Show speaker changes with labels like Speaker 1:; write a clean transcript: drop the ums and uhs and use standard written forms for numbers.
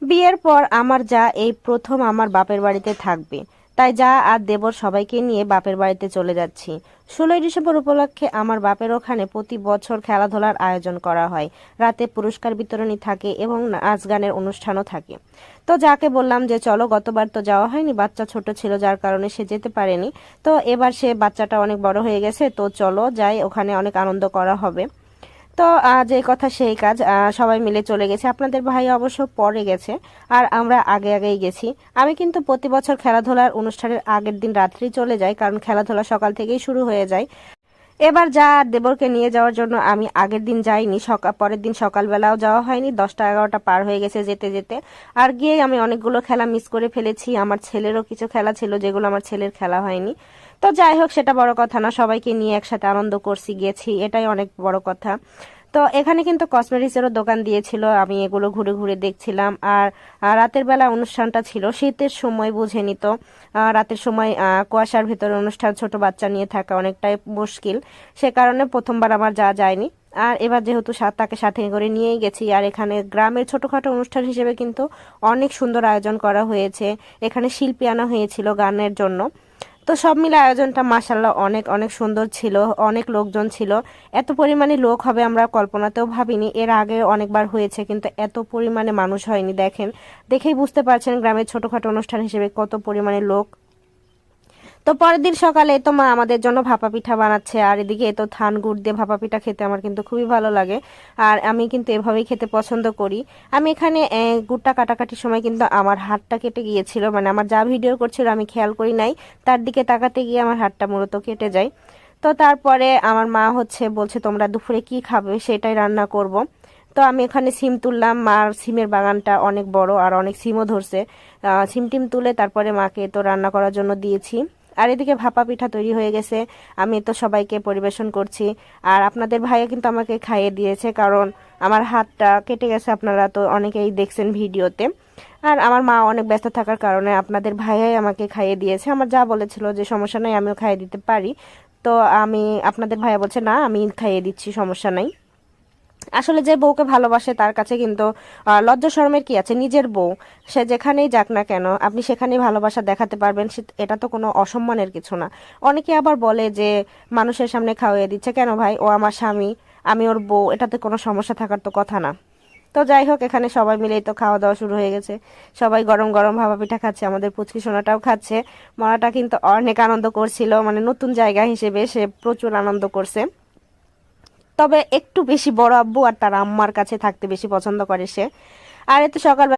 Speaker 1: বিয়ের পর আমার যা এই প্রথম আমার বাপের বাড়িতে থাকবে, তাই যা আর দেবর সবাইকে নিয়ে বাপের বাড়িতে চলে যাচ্ছি। 16ই ডিসেম্বর উপলক্ষে আমার বাপের ওখানে প্রতি বছর খেলাধুলার আয়োজন করা হয়। রাতে পুরস্কার বিতরণী থাকে এবং নাচ গানের অনুষ্ঠানও থাকে। তো যাকে বললাম যে চলো, গতবার তো যাওয়া হয়নি, বাচ্চা ছোট ছিল যার কারণে সে যেতে পারেনি। তো এবার সে বাচ্চাটা অনেক বড় হয়ে গেছে, তো চলো যাই, ওখানে অনেক আনন্দ করা হবে। তো যে কথা সেই কাজ, সবাই মিলে চলে গেছে। আপনাদের ভাই অবশ্য পরে গেছে, আর আমরা আগে আগেই গেছি। আমি কিন্তু প্রতি বছর খেলাধুলার অনুষ্ঠানের আগের দিন রাত্রি চলে যাই, কারণ খেলাধুলা সকাল থেকেই শুরু হয়ে যায়। এবার যা দেবরকে নিয়ে যাওয়ার জন্য আমি আগের দিন যাইনি, পরের দিন সকালবেলাও যাওয়া হয়নি, 10টা 11টা পার হয়ে গেছে যেতে যেতে। আর গিয়ে আমি অনেকগুলো খেলা মিস করে ফেলেছি। আমার ছেলেরও কিছু খেলা ছিল যেগুলো আমার ছেলের খেলা হয়নি। তো যাই হোক, সেটা বড় কথা না, সবাইকে নিয়ে একসাথে আনন্দ করছি, গেছি, এটাই অনেক বড় কথা। তো এখানে কিন্তু কসমেটিক্সেরও দোকান দিয়েছিল, আমি এগুলো ঘুরে ঘুরে দেখছিলাম। আর রাতের বেলা অনুষ্ঠানটা ছিল, শীতের সময় বুঝেনি তো, রাতের সময় কুয়াশার ভেতরে অনুষ্ঠান, ছোট বাচ্চা নিয়ে থাকা অনেকটাই মুশকিল। সে কারণে প্রথমবার আমার যাওয়া যায়নি। আর এবার যেহেতু তাকে সাথে করে নিয়েই গেছি, আর এখানে গ্রামের ছোটখাটো অনুষ্ঠান হিসেবে কিন্তু অনেক সুন্দর আয়োজন করা হয়েছে। এখানে শিল্পী আনা হয়েছিল গানের জন্য। তো সব মিলে আয়োজনটা মাশাল্লাহ অনেক অনেক সুন্দর ছিল, অনেক লোকজন ছিল। এত পরিমাণে লোক হবে আমরা কল্পনাতেও ভাবিনি। এর আগে অনেকবার হয়েছে, কিন্তু এত পরিমাণে মানুষ হয়নি। দেখেন, দেখেই বুঝতে পারছেন গ্রামের ছোটখাটো অনুষ্ঠান হিসেবে কত পরিমাণে লোক। তো পরের দিন সকালে তো মা আমাদের জন্য ভাপা পিঠা বানাচ্ছে, আর এদিকে তো থান গুড় দিয়ে ভাপা পিঠা খেতে আমার কিন্তু খুবই ভালো লাগে। আর আমি কিন্তু এভাবেই খেতে পছন্দ করি। আমি এখানে গুড়টা কাটাকাটির সময় কিন্তু আমার হাতটা কেটে গিয়েছিল, মানে আমার যা ভিডিও করছিল আমি খেয়াল করি নাই, তার দিকে তাকাতে গিয়ে আমার হাতটা মূলত কেটে যায়। তো তারপরে আমার মা বলছে তোমরা দুপুরে কি খাবে সেটাই রান্না করব। তো আমি এখানে সিম তুললাম, মার সিমের বাগানটা অনেক বড় আর অনেক সিমও ধরছে। সিম টিম তুলে তারপরে মাকে তো রান্না করার জন্য দিয়েছি। আর এদিকে ভাপা পিঠা তৈরি হয়ে গেছে, আমি তো সবাইকে পরিবেশন করছি। আর আপনাদের ভাইয়া কিন্তু আমাকে খাইয়ে দিয়েছে, কারণ আমার হাতটা কেটে গেছে, আপনারা তো অনেকেই দেখছেন ভিডিওতে। আর আমার মা অনেক ব্যস্ত থাকার কারণে আপনাদের ভাইয়াই আমাকে খাইয়ে দিয়েছে। আমার যা বলেছিল যে সমস্যা নাই, আমিও খাইয়ে দিতে পারি। তো আমি, আপনাদের ভাইয়া বলছে না আমি খাইয়ে দিচ্ছি, সমস্যা নাই। আসলে যে বউকে ভালোবাসে তার কাছে কিন্তু লজ্জা শরমের কি আছে, নিজের বউ, সে যেখানেই যাক না কেন আপনি সেখানেই ভালোবাসা দেখাতে পারবেন, এটা তো কোনো অসম্মানের কিছু না। অনেকে আবার বলে যে মানুষের সামনে খাওয়িয়ে দিচ্ছে, কেন ভাই, ও আমার স্বামী, আমি ওর বউ, এটাতে কোনো সমস্যা থাকার তো কথা না। তো যাই হোক, এখানে সবাই মিলেই তো খাওয়া দাওয়া শুরু হয়ে গেছে। সবাই গরম গরম ভাপা পিঠা খাচ্ছে, আমাদের পুচকি সোনাটাও খাচ্ছে। মনাটা কিন্তু অনেক আনন্দ করছিল, মানে নতুন জায়গা হিসেবে সে প্রচুর আনন্দ করছে। তবে একটু বেশি বড় আব্বু আর তার আম্মার কাছে থাকতে বেশি পছন্দ করে সে। আর এতে সকাল